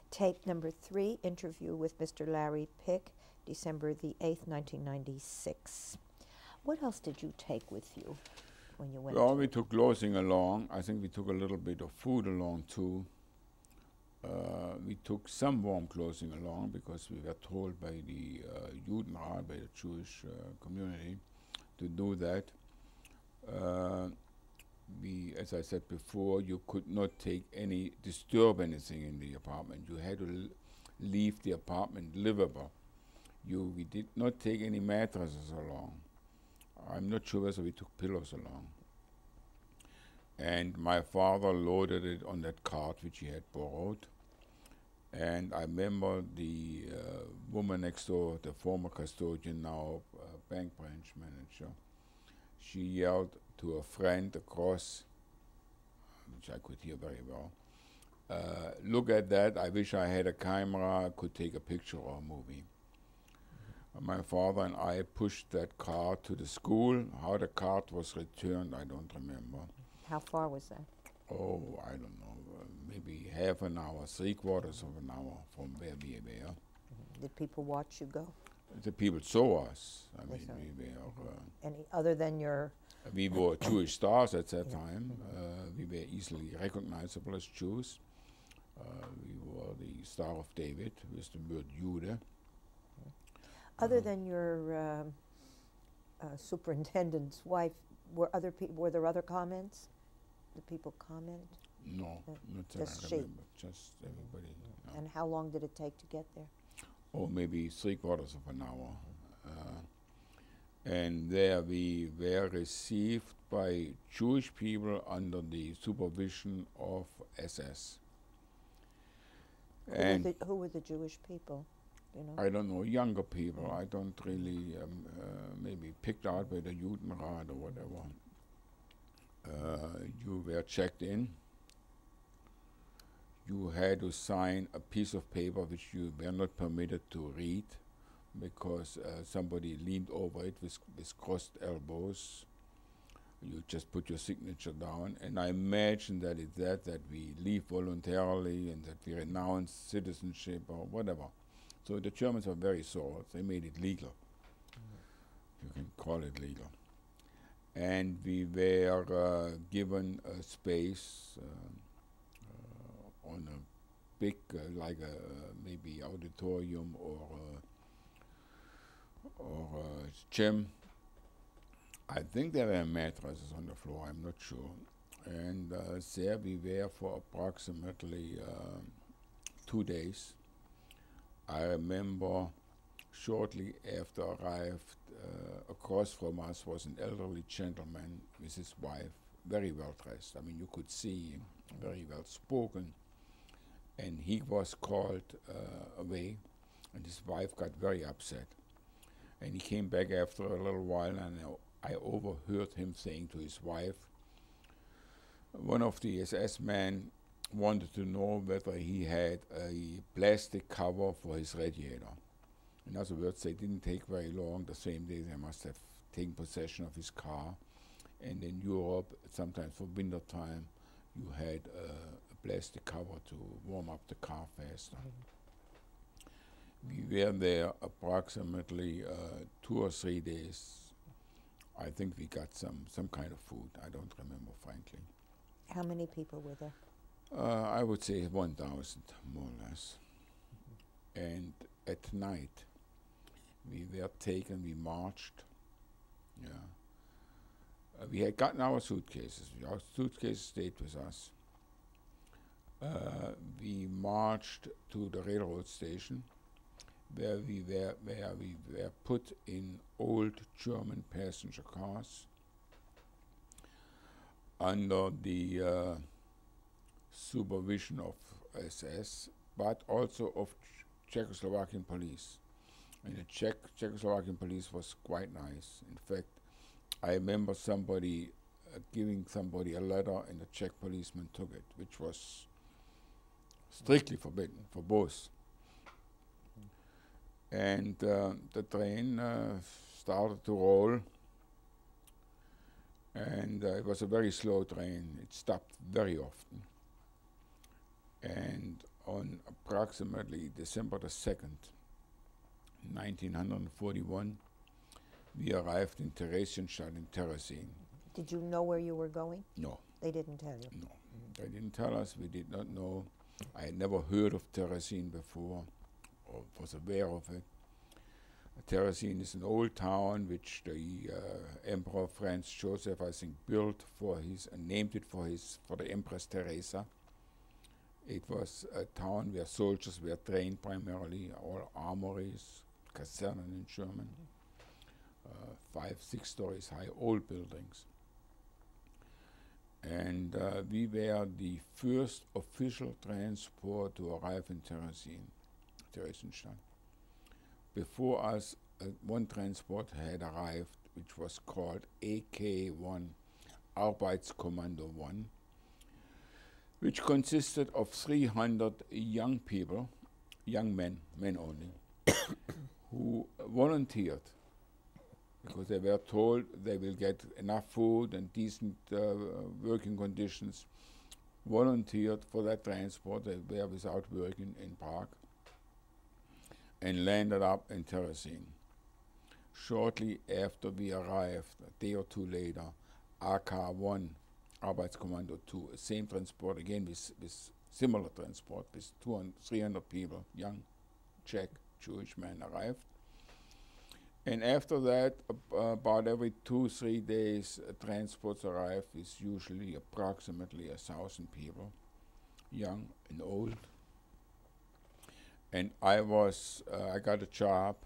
Tape number 3, interview with Mr. Larry Pick, December the 8th, 1996. What else did you take with you when you went? Well, we took clothing along. I think we took a little bit of food along too. We took some warm clothing along because we were told by the Judenrat, by the Jewish community, to do that. As I said before, you could not disturb anything in the apartment. You had to leave the apartment livable. We did not take any mattresses along. I'm not sure whether we took pillows along. And my father loaded it on that cart which he had borrowed. And I remember the woman next door, the former custodian, now bank branch manager, she yelled to a friend across, which I could hear very well, look at that, I wish I had a camera, I could take a picture or a movie. My father and I pushed that cart to the school. How the cart was returned, I don't remember. How far was that? Oh, I don't know, maybe half an hour, 3/4 of an hour from where we were. Did people watch you go? The people saw us. They saw you. We Other than your... we were Jewish stars at that time. We were easily recognizable as Jews. We were the Star of David with the word Jude. Other than your superintendent's wife, were there other comments? Did people comment? No, not that Just I she. remember. Just everybody. No. And how long did it take to get there? Or maybe 3/4 of an hour. And there we were received by Jewish people under the supervision of SS. Who were the Jewish people? You know? I don't know, younger people. I don't really, maybe picked out by the Judenrat or whatever. You were checked in. You had to sign a piece of paper which you were not permitted to read because somebody leaned over it with crossed elbows. You just put your signature down, and I imagine that it's that we leave voluntarily and that we renounce citizenship or whatever. So the Germans were very sore. They made it legal. You can call it legal. And we were given a space on a big, like a maybe auditorium or a gym. I think there were mattresses on the floor, I'm not sure. And there we were for approximately 2 days. I remember shortly after arrived, across from us was an elderly gentleman with his wife, very well dressed. I mean, you could see him, very well spoken. And he was called away, and his wife got very upset. And he came back after a little while, and I overheard him saying to his wife, one of the SS men wanted to know whether he had a plastic cover for his radiator. In other words, they didn't take very long. The same day they must have taken possession of his car. And in Europe, sometimes for winter time, you had a plastic cover to warm up the car faster. We were there approximately 2 or 3 days. I think we got some kind of food. I don't remember, frankly. How many people were there? I would say 1,000, more or less. And at night, we were taken, we marched. We had gotten our suitcases. Our suitcases stayed with us. We marched to the railroad station, where we were put in old German passenger cars under the supervision of SS, but also of Czechoslovakian police. And the Czechoslovakian police was quite nice. In fact, I remember somebody giving somebody a letter, and the Czech policeman took it, which was strictly forbidden for both. And the train started to roll, and it was a very slow train. It stopped very often. And on approximately December the 2nd, 1941, we arrived in Theresienstadt in Terezin. Did you know where you were going? No, They didn't tell you. no. They didn't tell us. We did not know. I had never heard of Terezin before or was aware of it. Terezin is an old town which the Emperor Franz Joseph, I think, built for his and named it for the Empress Teresa. It was a town where soldiers were trained primarily, all armories, Kasernen in German, 5-6 stories high, old buildings. And we were the first official transport to arrive in Theresienstadt. Before us, one transport had arrived, which was called AK-1, Arbeitskommando 1, which consisted of 300 young people, young men only, who volunteered because they were told they will get enough food and decent working conditions, volunteered for that transport. They were without working in Prague and landed up in Terezin. Shortly after we arrived, a day or two later, AK-1, Arbeitskommando 2, same transport again with similar transport with 300 people, young Czech Jewish men arrived. And after that, about every 2-3 days, transports arrive with usually approximately 1,000 people, young and old. And I got a job.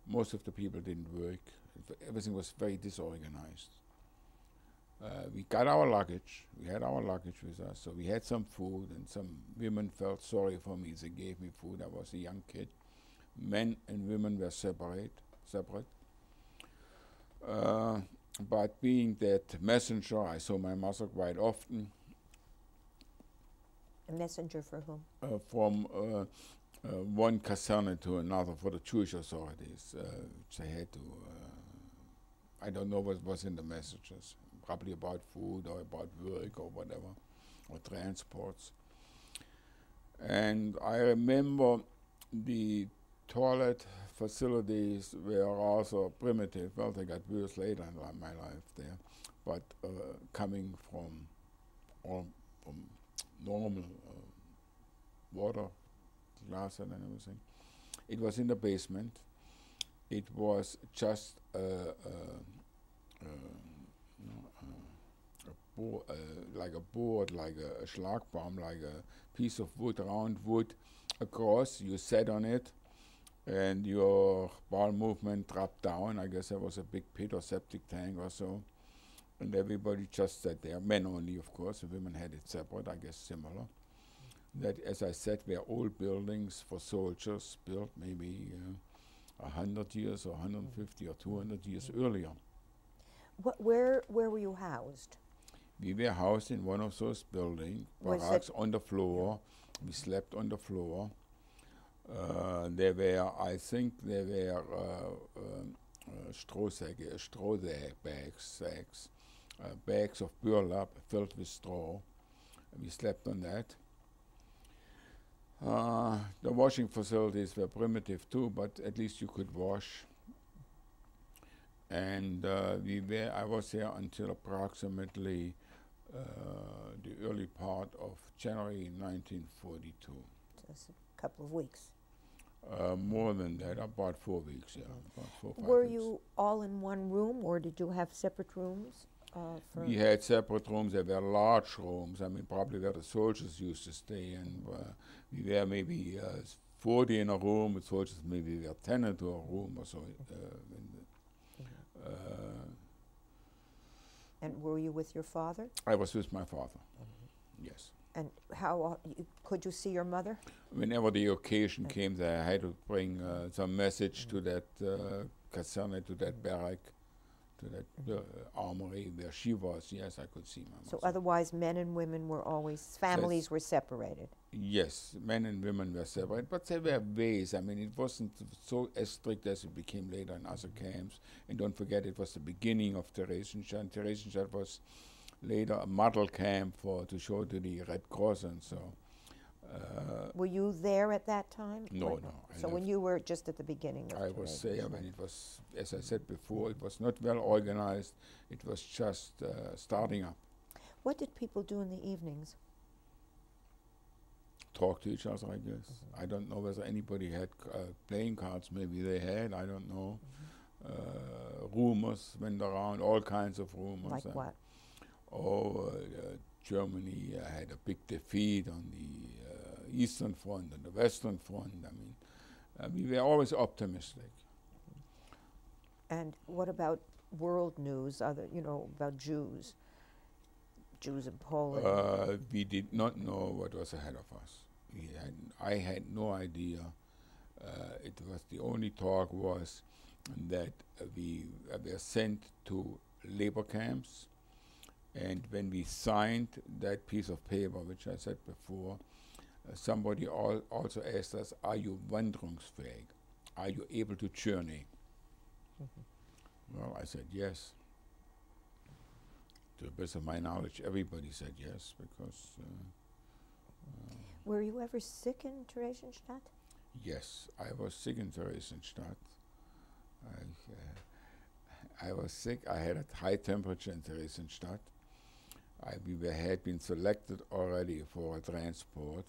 Most of the people didn't work. Everything was very disorganized. We got our luggage. We had our luggage with us, so we had some food, and some women felt sorry for me. They gave me food. I was a young kid. Men and women were separate. But being that messenger, I saw my mother quite often. A messenger for whom? From one Kaserne to another for the Jewish authorities, which they had to, I don't know what was in the messages, probably about food or about work or whatever, or transports. And I remember the toilet facilities were also primitive. Well, they got worse later in my life there, but coming from normal water, glass and everything. It was in the basement. It was just like a board, like a Schlagbaum, like a piece of wood, round wood across. You sat on it, and your bowel movement dropped down. I guess there was a big pit or septic tank or so. And everybody just sat there, men only, of course. The women had it separate, I guess similar. That, as I said, were old buildings for soldiers built maybe 100 years or 150 or 200 years earlier. Where were you housed? We were housed in one of those buildings, barracks on the floor. We slept on the floor. There were, I think, sacks, bags of burlap filled with straw. We slept on that. The washing facilities were primitive too, but at least you could wash. And I was there until approximately the early part of January 1942. Just a couple of weeks. More than that, about 4 weeks, yeah. About 4 or 5 Were weeks. you all in one room, or did you have separate rooms? We had separate rooms. There were large rooms. I mean, probably where the soldiers used to stay. And we were maybe 40 in a room. The soldiers maybe were 10 into a room or so. And were you with your father? I was with my father, yes. And how could you see your mother? Whenever the occasion came there, I had to bring some message to that kaserne, to that barrack, to that armory where she was. Yes, I could see my mother. So otherwise, men and women were always, families were separated? Yes, men and women were separate, but there were ways. I mean, it wasn't so as strict as it became later in other camps. And don't forget, it was the beginning of Theresienstadt. Theresienstadt was later a model camp to show to the Red Cross and so. Were you there at that time? No, Or no, I So when left. you were just at the beginning of I was Theresienstadt. there when it was, as I said before, it was not well organized. It was just starting up. What did people do in the evenings? Talk to each other, I guess. I don't know whether anybody had playing cards. Maybe they had. I don't know. Rumors went around, all kinds of rumors. Like what? Germany had a big defeat on the Eastern Front and the Western Front. I mean, we were always optimistic. And what about world news, about Jews? Jews in Poland? We did not know what was ahead of us. I had no idea. It was the only talk was that we were sent to labor camps, and when we signed that piece of paper, which I said before, somebody also asked us, "Are you wanderungsfähig? Are you able to journey?" Well, I said yes. To the best of my knowledge, everybody said yes, because Were you ever sick in Theresienstadt? yes, I was sick in Theresienstadt. I was sick. I had a high temperature in Theresienstadt. Had been selected already for a transport,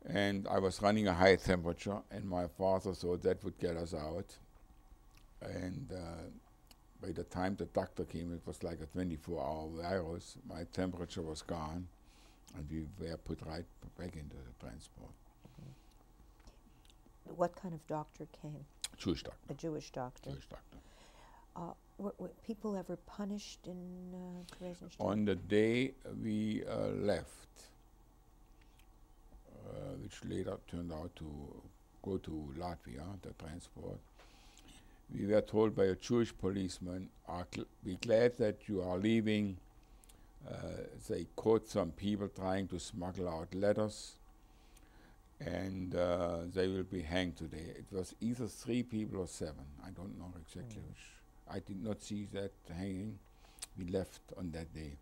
and I was running a high temperature, and my father thought that would get us out. And by the time the doctor came, it was like a 24-hour virus. My temperature was gone, and we were put right back into the transport. What kind of doctor came? Jewish doctor. A Jewish doctor. Jewish doctor. Were people ever punished in Theresienstadt? On the day we left, which later turned out to go to Latvia, the transport, we were told by a Jewish policeman, "We're glad that you are leaving." They caught some people trying to smuggle out letters, and they will be hanged today. It was either 3 people or 7. I don't know exactly which. I did not see that hanging. We left on that day.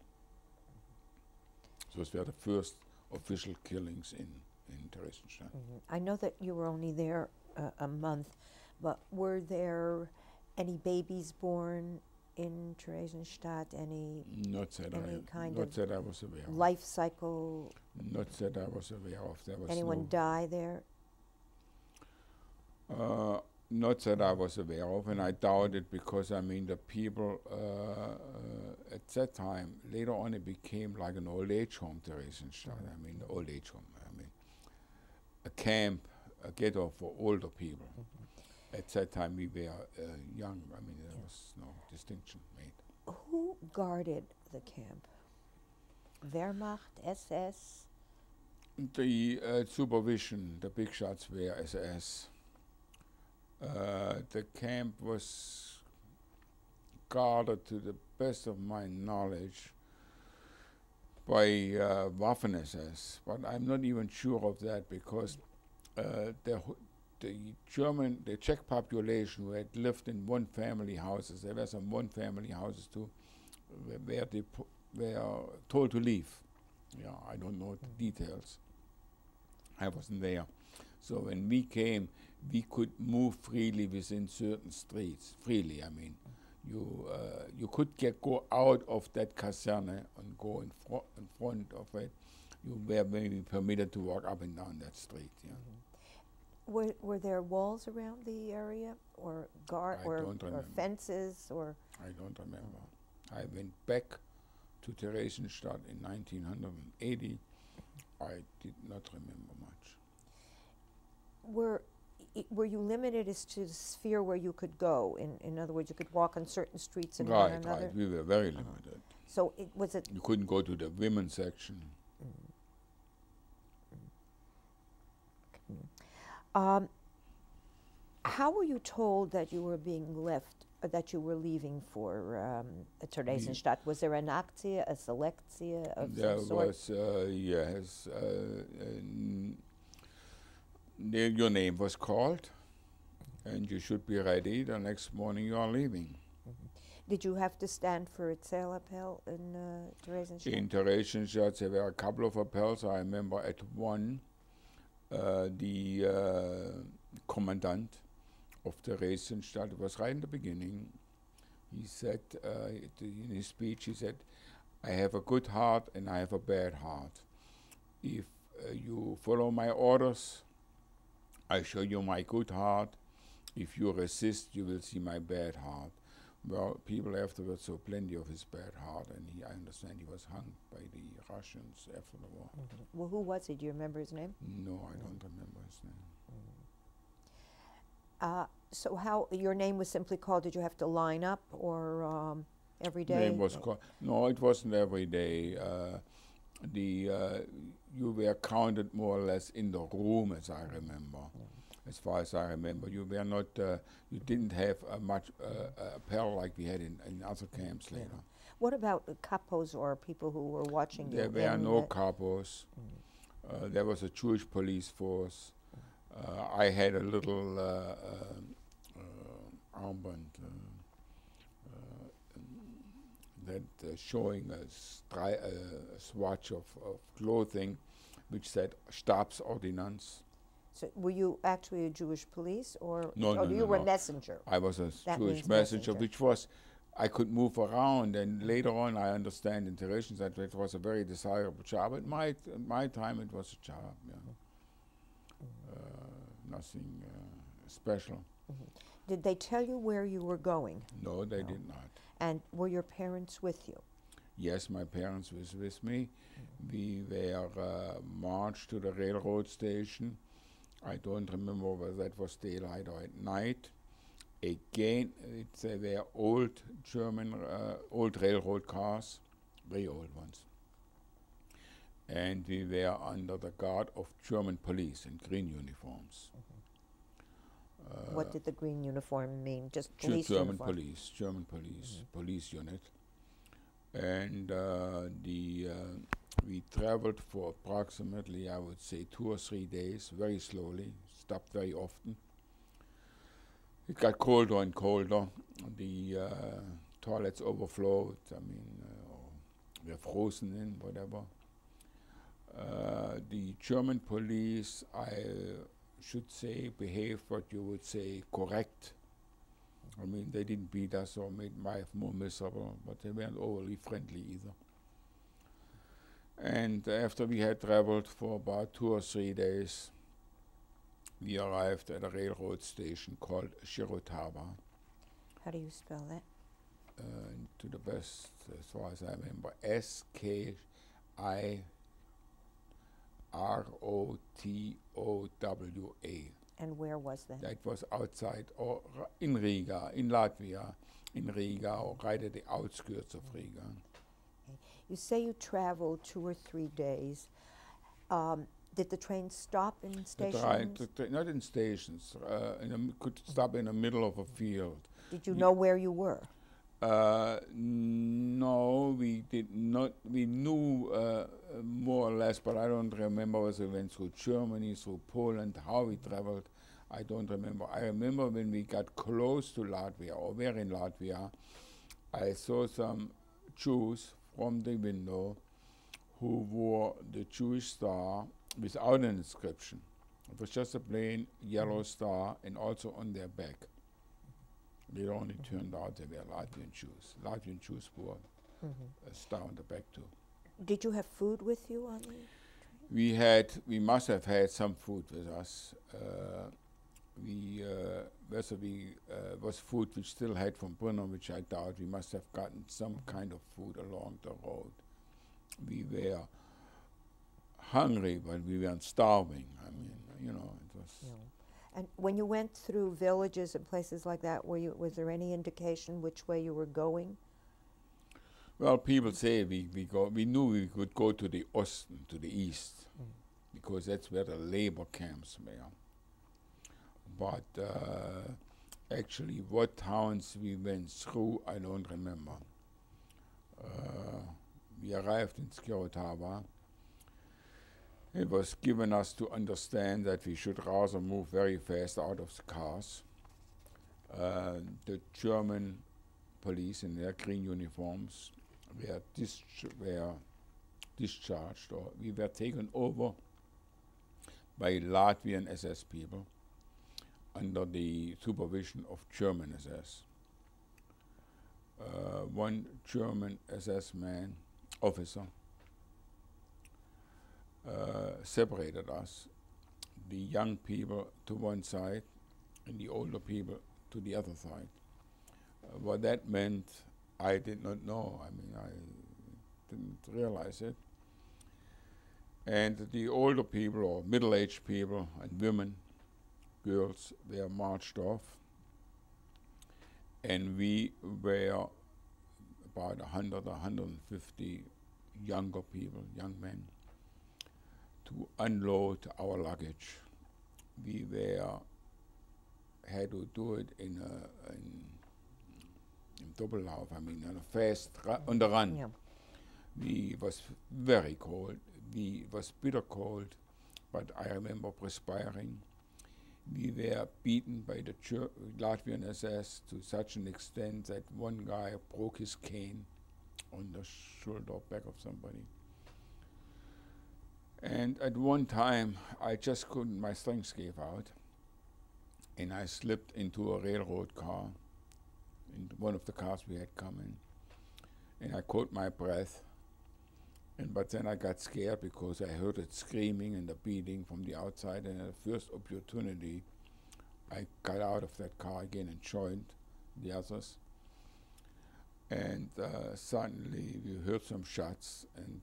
Those were the first official killings in Theresienstadt. I know that you were only there a month, but were there any babies born in Theresienstadt? Not that I was aware of. Life cycle? Not that I was aware of. There was Anyone die there? Not that I was aware of, and I doubt it, because the people at that time, later on it became like an old age home, Theresienstadt. The old age home. A camp, a ghetto for older people. At that time we were young. There was no distinction made. Who guarded the camp? Wehrmacht, SS? The supervision, the big shots were SS. The camp was guarded, to the best of my knowledge, by Waffen-SS, but I'm not even sure of that, because the Czech population who had lived in one-family houses, there were some one-family houses too, were told to leave. Yeah, I don't know the details. I wasn't there. So when we came, we could move freely within certain streets. Freely, you could go out of that caserne and go in front of it. You were maybe permitted to walk up and down that street. Yeah. Were there walls around the area, or or fences, or? I don't remember. I went back to Theresienstadt in 1980. I did not remember much. Were you limited as to the sphere where you could go? In other words, you could walk on certain streets and not another? Right. We were very limited. So was it? You couldn't go to the women's section. How were you told that you were being left, that you were leaving for Theresienstadt? Was there an Aktie, a Selektie of some sort? There was, yes. Your name was called, and you should be ready. The next morning you are leaving. Did you have to stand for a Zählappell in Theresienstadt? In Theresienstadt, there were a couple of appels. I remember at one, the commandant of Theresienstadt, it was right in the beginning, he said, in his speech, he said, I have a good heart and I have a bad heart. If you follow my orders, I show you my good heart. If you resist, you will see my bad heart. Well, people afterwards saw plenty of his bad heart, and I understand he was hung by the Russians after the war. Well, who was he? Do you remember his name? No, I don't remember his name. So how, your name was simply called, did you have to line up or every day? Name was called. No, it wasn't every day. You were counted more or less in the room, as I remember. As far as I remember, you were not. You didn't have much apparel like we had in other camps later. What about the capos or people who were watching you? There were no capos. There was a Jewish police force. I had a little armband that showing a swatch of clothing which said Stabsordinanz. So were you actually a Jewish police or No, you were a messenger? I was a That Jewish means messenger, messenger. which was, I could move around, and later on I understand in Theresienstadt that it was a very desirable job. At my time it was a job, yeah. Nothing special. Did they tell you where you were going? No, they did not. And were your parents with you? Yes, my parents was with me. We were marched to the railroad station. I don't remember whether that was daylight or at night. Again, they were old German, old railroad cars, very old ones. And we were under the guard of German police in green uniforms. What did the green uniform mean? Just police German uniform? police, German police, police unit. And we traveled for approximately, I would say, 2 or 3 days, very slowly, stopped very often. It got colder and colder. The toilets overflowed, were frozen in, whatever. The German police, I should say, behaved what you would say correct. I mean, they didn't beat us or made life more miserable, but they weren't overly friendly either. And after we had traveled for about 2 or 3 days, we arrived at a railroad station called Shirotava. How do you spell that? To the best, as far as I remember, Skirotwa. And where was that? That was outside, or in Riga, in Latvia, in Riga, or right at the outskirts of Riga. You say you traveled 2 or 3 days. Did the train stop in stations? Not in stations. Could stop in the middle of a field. Did you know where you were? No, we did not. We knew more or less, but I don't remember whether we went through Germany, through Poland, how we traveled. I don't remember. I remember when we got close to Latvia, or were in Latvia, I saw some Jews from the window who wore the Jewish star without an inscription. It was just a plain yellow star, and also on their back. It only turned out they were Latvian Jews. Latvian Jews wore a star on the back too. Did you have food with you on the train? We must have had some food with us. Was food we still had from Brno, which I doubt. We must have gotten some kind of food along the road. We were hungry, but we weren't starving. I mean, it was. No. And when you went through villages and places like that, was there any indication which way you were going? Well, people say we knew we could go to the Osten, to the east, because that's where the labor camps were. But actually, what towns we went through, I don't remember. We arrived in Skirotava. It was given us to understand that we should rather move very fast out of the cars. The German police in their green uniforms were discharged, or we were taken over by Latvian SS people under the supervision of German SS. One German SS man, officer, separated us, the young people to one side and the older people to the other side. What that meant, I did not know. I mean, I didn't realize it. And the older people, or middle-aged people, and women, girls, were marched off. And we were about 100, 150 younger people, young men, to unload our luggage. We had to do it in Doppellauf, I mean, on a fast, on the run. Yeah. We was very cold. We was bitter cold, but I remember perspiring. We were beaten by the Latvian SS to such an extent that one guy broke his cane on the shoulder back of somebody. And at one time, I just couldn't, my strength gave out, and I slipped into a railroad car, into one of the cars we had come in, and I caught my breath. But then I got scared because I heard it screaming and the beating from the outside, and at the first opportunity, I got out of that car again and joined the others. And suddenly we heard some shots, and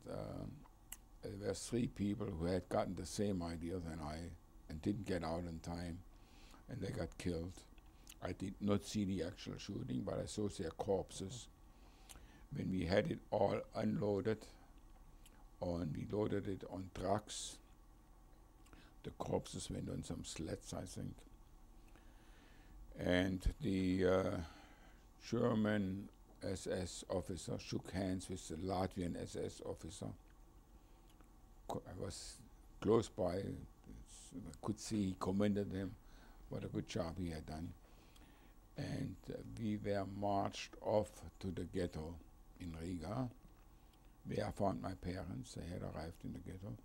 there were 3 people who had gotten the same idea than I and didn't get out in time, and they got killed. I did not see the actual shooting, but I saw their corpses. When we had it all unloaded, and we loaded it on trucks, the corpses went on some sleds, I think. And the German SS officer shook hands with the Latvian SS officer. I was close by, I could see he commended him, what a good job he had done. And we were marched off to the ghetto in Riga, where I found my parents. They had arrived in the ghetto.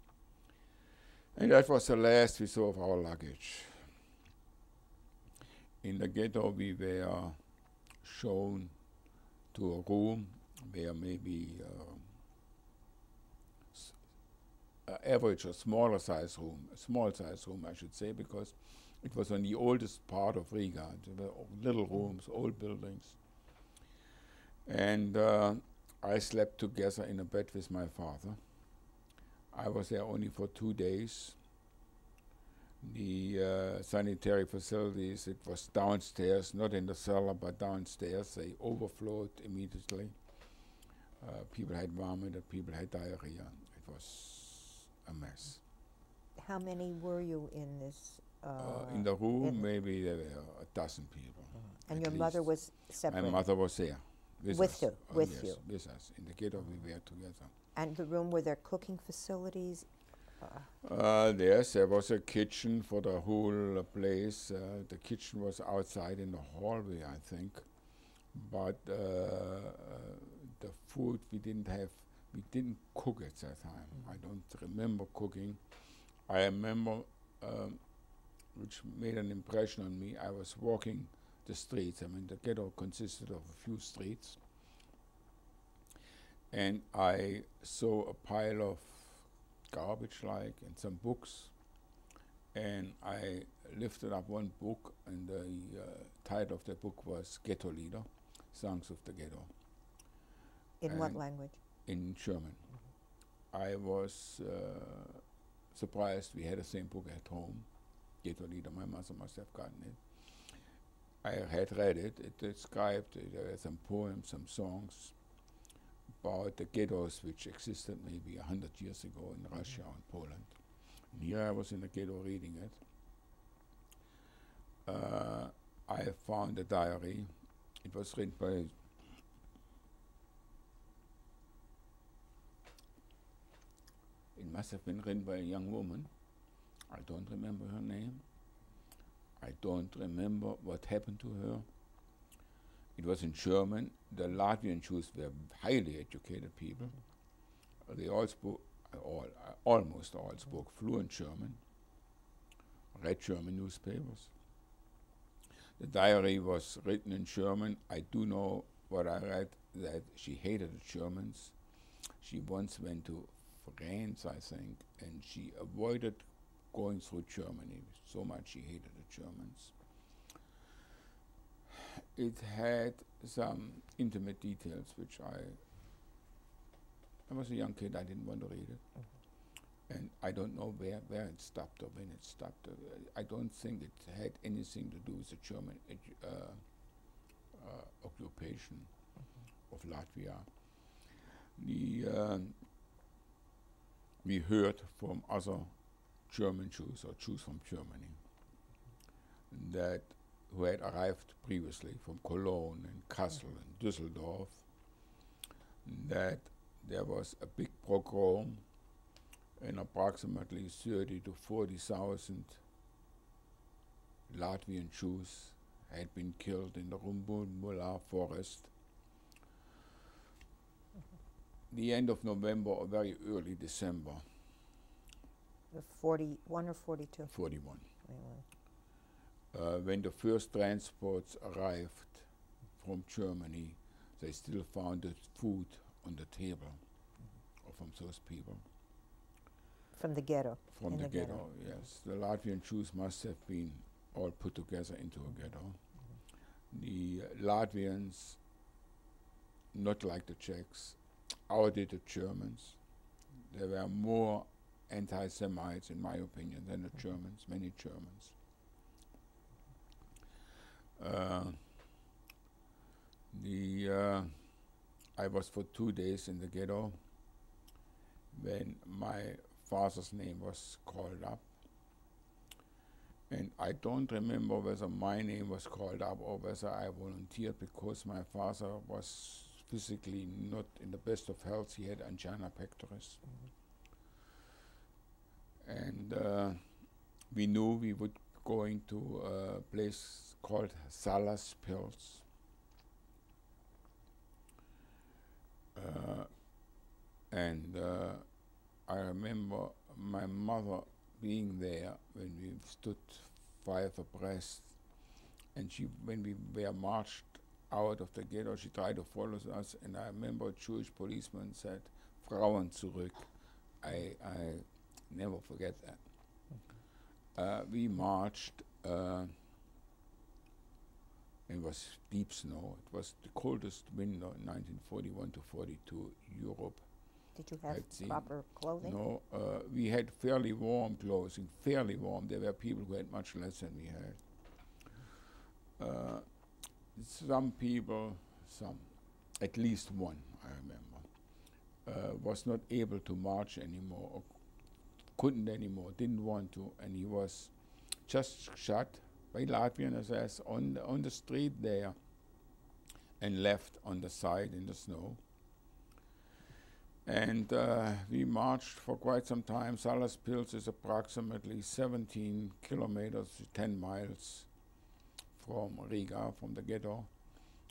And that was the last we saw of our luggage. In the ghetto, we were shown to a room where maybe average or smaller size room, a small size room, I should say, because it was on the oldest part of Riga. There were little rooms, old buildings. And I slept together in a bed with my father. I was there only for 2 days. The sanitary facilities, it was downstairs, not in the cellar, but downstairs. They overflowed immediately. People had vomit, people had diarrhea. It was a mess. How many were you in this? In the room, maybe there were a dozen people. And your mother was separate? My mother was there. With us. You? With Yes, you? with us. In the ghetto, we were together. And the room, were there cooking facilities? Yes, there was a kitchen for the whole place. The kitchen was outside in the hallway, I think. But the food we didn't cook at that time. I don't remember cooking. I remember, which made an impression on me, I was walking the streets. I mean, the ghetto consisted of a few streets. And I saw a pile of garbage-like and some books. And I lifted up one book, and the title of the book was Ghetto Lieder, Songs of the Ghetto. In what language? In German. I was surprised we had the same book at home, Ghetto Lieder. My mother must have gotten it. I had read it. It described, there were some poems, some songs about the ghettos which existed maybe 100 years ago in Russia and Poland. And here I was in the ghetto reading it. I found a diary. It was written by it must have been written by a young woman. I don't remember her name. I don't remember what happened to her. It was in German. The Latvian Jews were highly educated people. They all spoke, almost all spoke fluent German, read German newspapers. The diary was written in German. I do know what I read, that she hated the Germans. She once went to France, I think, and she avoided going through Germany so much she hated the Germans. It had some intimate details which I was a young kid, I didn't want to read it. And I don't know where it stopped or when it stopped. I don't think it had anything to do with the German occupation of Latvia. We heard from other German Jews or Jews from Germany that who had arrived previously from Cologne and Kassel and Düsseldorf, that there was a big pogrom and approximately 30 to 40,000 Latvian Jews had been killed in the Rumbula forest. The end of November or very early December. 41 or 42? 41. When the first transports arrived from Germany, they still found the food on the table from those people. From the ghetto? From the ghetto, yes. The Latvian Jews must have been all put together into a ghetto. The Latvians, not like the Czechs, outed the Germans. There were more anti-Semites, in my opinion, than the Germans, many Germans. I was for 2 days in the ghetto when my father's name was called up. And I don't remember whether my name was called up or whether I volunteered, because my father was physically not in the best of health. He had angina pectoris. And we knew we would going to a place called Salaspils. I remember my mother being there when we stood 5 abreast, and when we were marched out of the ghetto, she tried to follow us, and I remember a Jewish policeman said, "Frauen zurück." I never forget that. We marched, it was deep snow. It was the coldest winter in 1941 to 42 Europe. Did you have proper clothing? No, we had fairly warm clothing, fairly warm. There were people who had much less than we had. Some people, at least one, I remember, was not able to march anymore, or couldn't anymore, didn't want to, and he was just shot by Latvian SS on the street there and left on the side in the snow. And we marched for quite some time. Salaspils is approximately 17 kilometers, 10 miles from Riga, from the ghetto.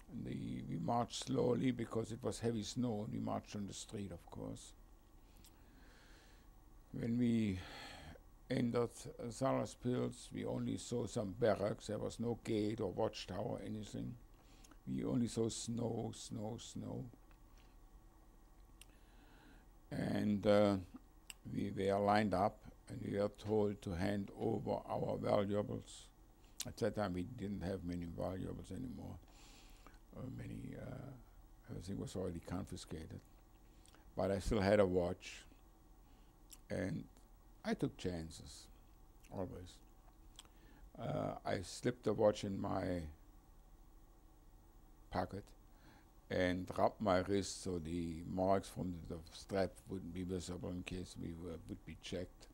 And we marched slowly because it was heavy snow, and we marched on the street, of course. When we entered Salaspils, we only saw some barracks. There was no gate or watchtower, anything. We only saw snow, snow, snow. And we were lined up, and we were told to hand over our valuables. At that time, we didn't have many valuables anymore. Everything was already confiscated. But I still had a watch, and I took chances, always. I slipped the watch in my pocket and rubbed my wrist so the marks from the strap wouldn't be visible in case we would be checked.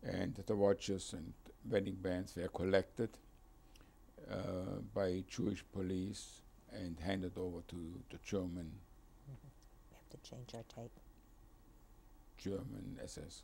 And the watches and wedding bands were collected by Jewish police and handed over to the German. We have to change our tape. German SS.